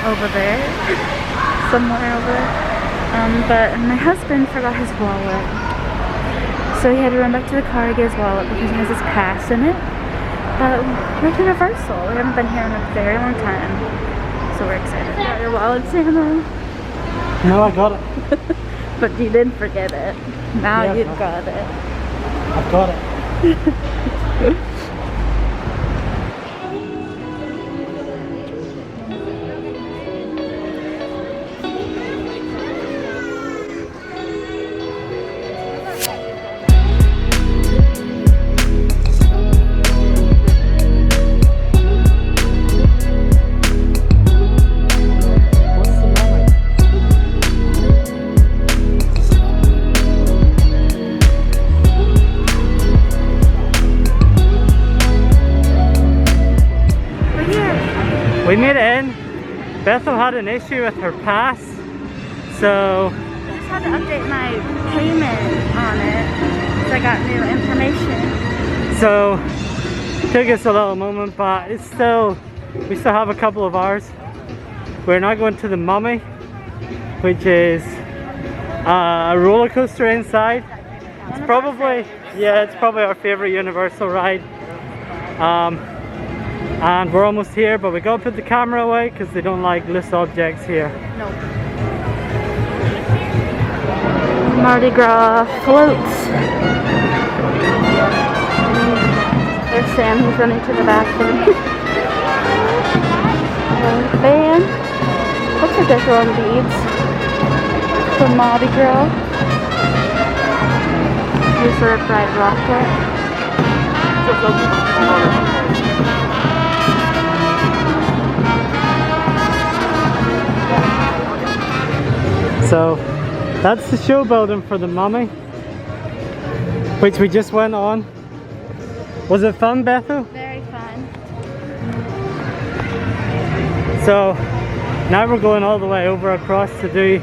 over there, somewhere over there. But my husband forgot his wallet, so he had to run back to the car to get his wallet because it has his pass in it. But we're at Universal. We haven't been here in a very long time, so we're excited. You got your wallet, Santa? No, I got it. But you didn't forget it. Now Yeah, you've got it. I've got it. We made it in. Bethel had an issue with her pass, so I just had to update my payment on it because I got new information. So it took us a little moment, but it's still, we still have a couple of hours. We're now going to the Mummy, which is a roller coaster inside. It's probably, yeah, it's probably our favorite Universal ride. And we're almost here, but we gotta put the camera away because they don't like loose objects here. No. Mardi Gras floats. There's Sam, he's running to the bathroom. Band. Looks like they're throwing beads for Mardi Gras. Here's the Ride Rocket. So that's the show building for the Mummy, which we just went on. Was it fun, Bethel? Very fun. So now we're going all the way over across to do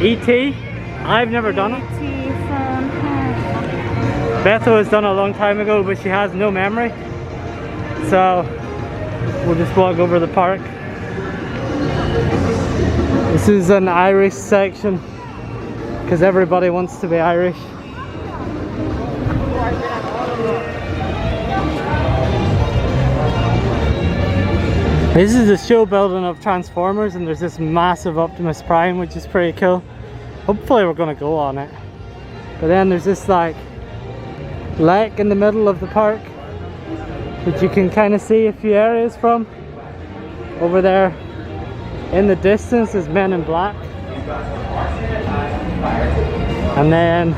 E.T. I've never done it. E.T. from home. Bethel has done it a long time ago, but she has no memory. So we'll just walk over the park. This is an Irish section because everybody wants to be Irish. This is the show building of Transformers, and there's this massive Optimus Prime, which is pretty cool. Hopefully we're going to go on it. But then there's this like lake in the middle of the park, which you can kind of see a few areas from. Over there in the distance is Men in Black. And then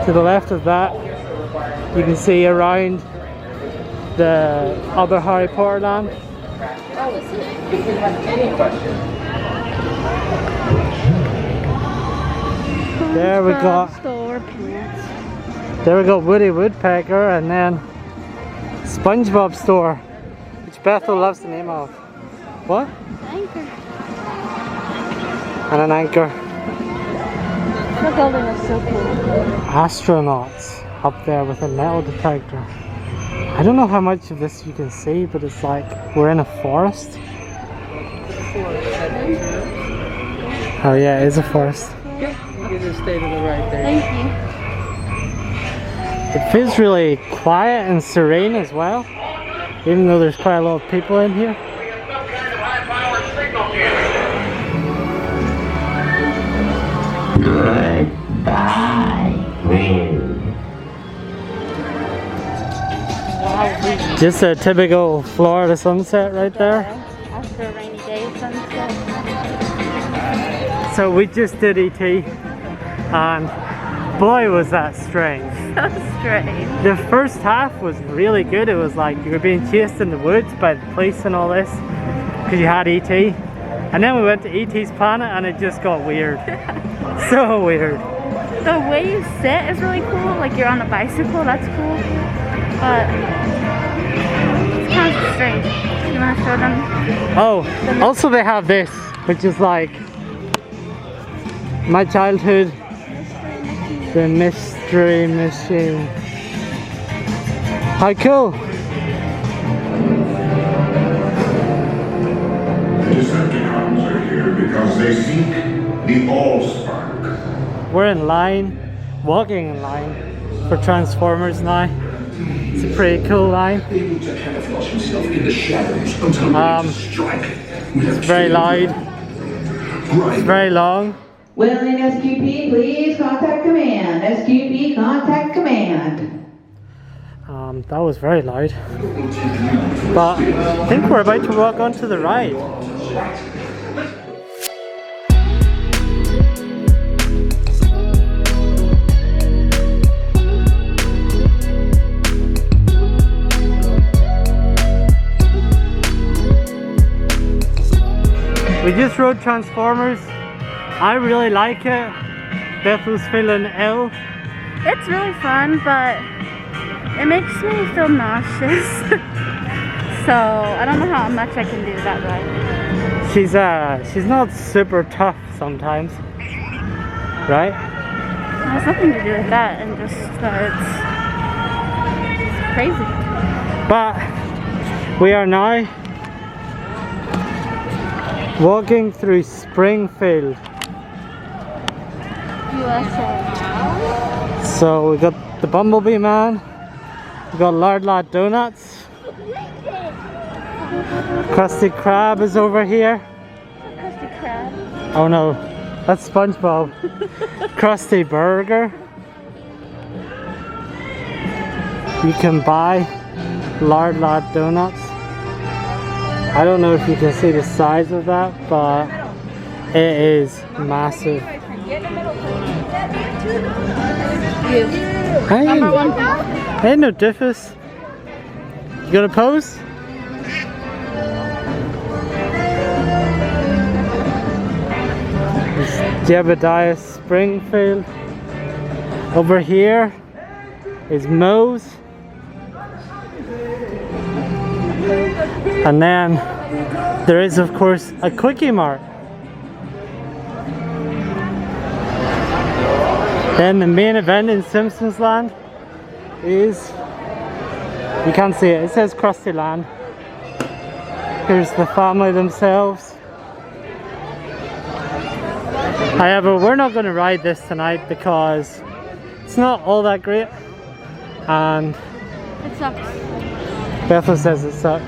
to the left of that you can see around the other Harry Potter land. There we go. There we go, Woody Woodpecker, and then SpongeBob store, which Bethel loves the name of. What? Anchor. And an anchor. The building is so cool. Astronauts up there with a metal detector. I don't know how much of this you can see, but it's like we're in a forest. Oh yeah, it is a forest. You can just stay to the right there. Thank you. It feels really quiet and serene as well, even though there's quite a lot of people in here. Goodbye, friend. Just a typical Florida sunset right there. After a rainy day sunset. So we just did E.T. and boy was that strange. So strange. The first half was really good. It was like you were being chased in the woods by the police and all this because you had E.T. And then we went to E.T.'s planet and it just got weird. So weird. The way you sit is really cool. Like you're on a bicycle, that's cool. But it's kind of strange. You want to show them? Oh, also they have this, which is like my childhood, the Mystery Machine. How cool! Decepticons are here because they seek the Allspark. We're in line, walking in line for Transformers now. It's a pretty cool line. Able to camouflage himself in the shadows until ready to strike. It's very loud. It's very long. Whaling SQP, please contact command. SQP, contact command. That was very loud. But I think we're about to walk onto the ride. We just rode Transformers. I really like it. Bethel's feeling ill. It's really fun, but it makes me feel nauseous. So I don't know how much I can do that ride. She's not super tough sometimes, right? It has nothing to do with that, and just it's crazy. But we are now walking through Springfield. USA. So we got the Bumblebee Man, we got Lard Lad Donuts, Krusty Krab is over here. Krusty Krab. Oh no, that's SpongeBob. Krusty Burger. You can buy Lard Lad Donuts. I don't know if you can see the size of that, but it is massive. Hey, hey, no diffus. You gonna pose? It's Jebediah Springfield. Over here is Moe's. And then there is, of course, a Quickie Mart. Then the main event in Simpsons Land is, you can't see it, it says Krusty Land. Here's the family themselves. However, we're not going to ride this tonight because it's not all that great, and It sucks. Bethel says it sucks.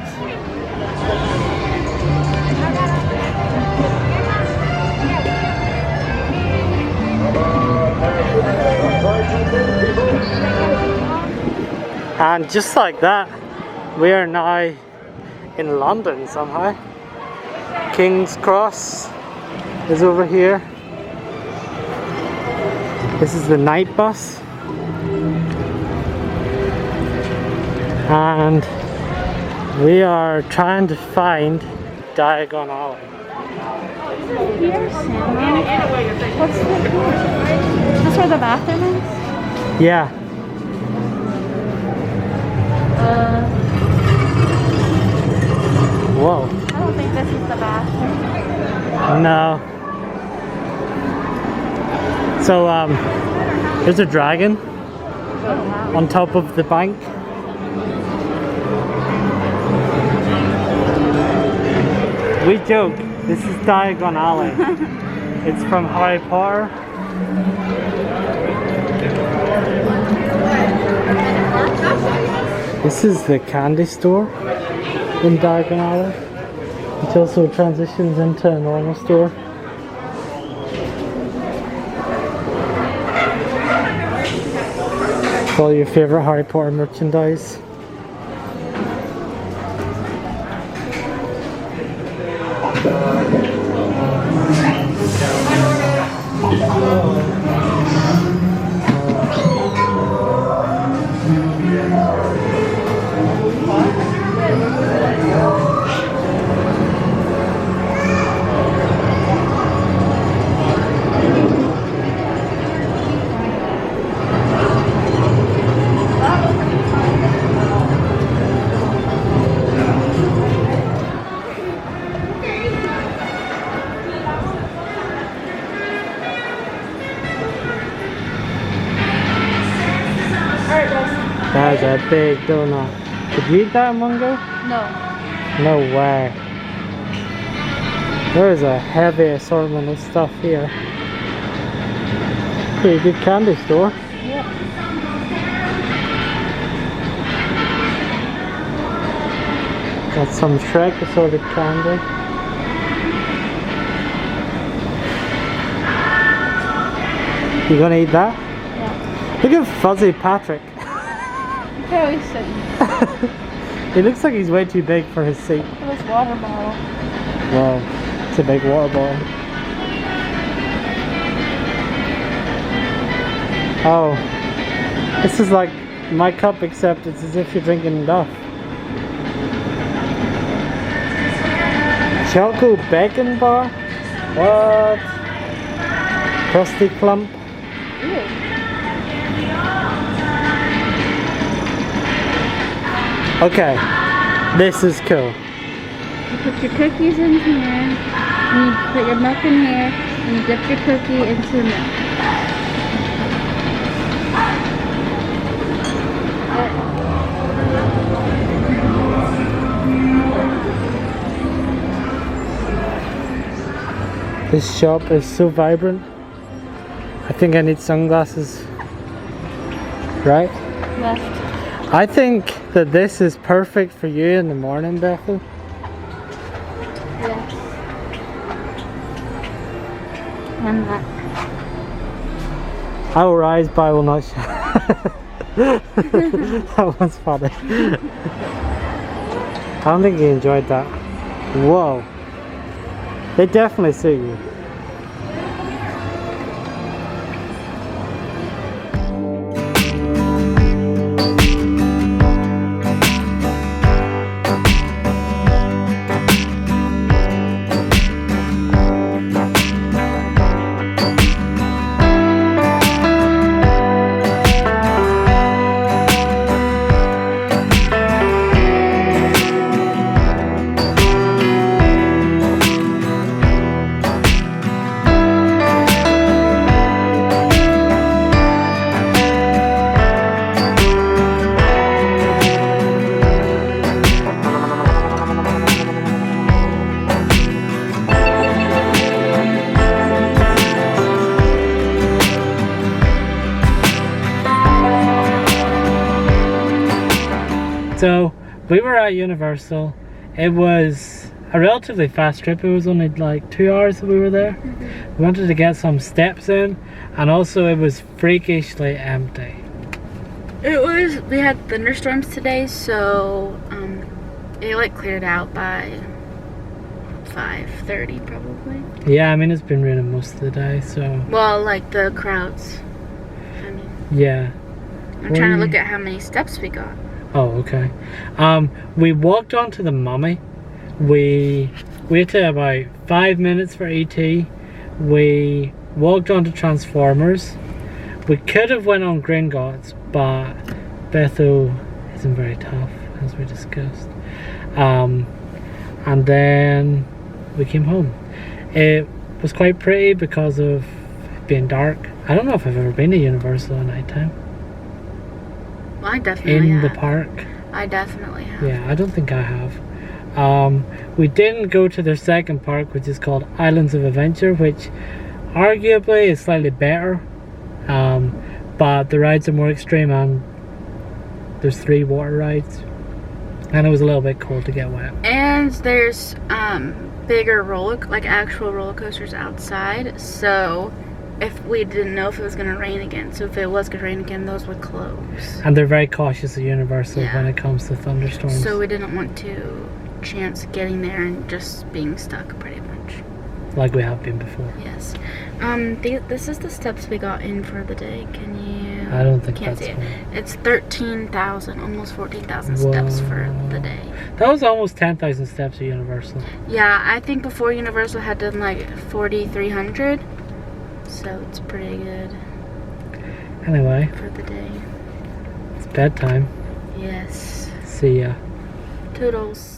And just like that, we are now in London somehow. King's Cross is over here. This is the night bus. And we are trying to find Diagon Alley. Here, Sam. What's the Is this where the bathroom is? Yeah. Whoa. I don't think this is the bathroom. No. So there's a dragon on top of the bank. We joke, this is Diagon Alley. It's from Harry Potter. This is the candy store in Diagon Alley. It also transitions into a normal store. All your favorite Harry Potter merchandise. That's a big donut. Did you eat that, Mungo? No. No way. There is a heavy assortment of stuff here. Pretty good candy store. Yep. Got some Shrek assorted candy. You gonna eat that? Yeah. Look at Fuzzy Patrick. Look how he's sitting. He looks like he's way too big for his seat. Look at this water bottle. Wow, it's a big water bottle. Oh, this is like my cup, except it's as if you're drinking Duff. Choco bacon bar? What? Krusty Clump? Ew. Okay, this is cool. You put your cookies in here, and you put your milk in here, and you dip your cookie into the milk. This shop is so vibrant. I think I need sunglasses. Right? Left. I think that this is perfect for you in the morning, Bethel. Yes. And that. I will rise, but I will not shine. That was funny. I don't think you enjoyed that. Whoa. They definitely suit you. So we were at Universal. It was a relatively fast trip. It was only like 2 hours that we were there. We wanted to get some steps in, and also it was freakishly empty. It was, we had thunderstorms today, so it like cleared out by 5:30 probably. Yeah, I mean it's been raining most of the day, so Well, like the crowds. I mean, yeah. I'm trying to look at how many steps we got. Oh, okay. We walked onto the Mummy. We waited about 5 minutes for ET. We walked onto Transformers. We could have went on Gringotts, but Bethel isn't very tough, as we discussed. And then we came home. It was quite pretty because of it being dark. I don't know if I've ever been to Universal at night time. Well, I definitely In have. the park. I definitely have. Yeah, I don't think I have. We didn't go to their second park, which is called Islands of Adventure, which arguably is slightly better. But the rides are more extreme, and there's 3 water rides. And it was a little bit cold to get wet. And there's bigger actual roller coasters outside, so if we didn't know if it was going to rain again, so if it was going to rain again, those would close. And they're very cautious at Universal Yeah. when it comes to thunderstorms. So we didn't want to chance getting there and just being stuck pretty much. Like we have been before. Yes. This is the steps we got in for the day. Can you? I don't think Can't that's see it. right. It's 13,000, almost 14,000 steps for the day. That was almost 10,000 steps at Universal. Yeah, I think before Universal had done like 4,300, so it's pretty good Anyway, for the day. it's bedtime. Yes. See ya. Toodles.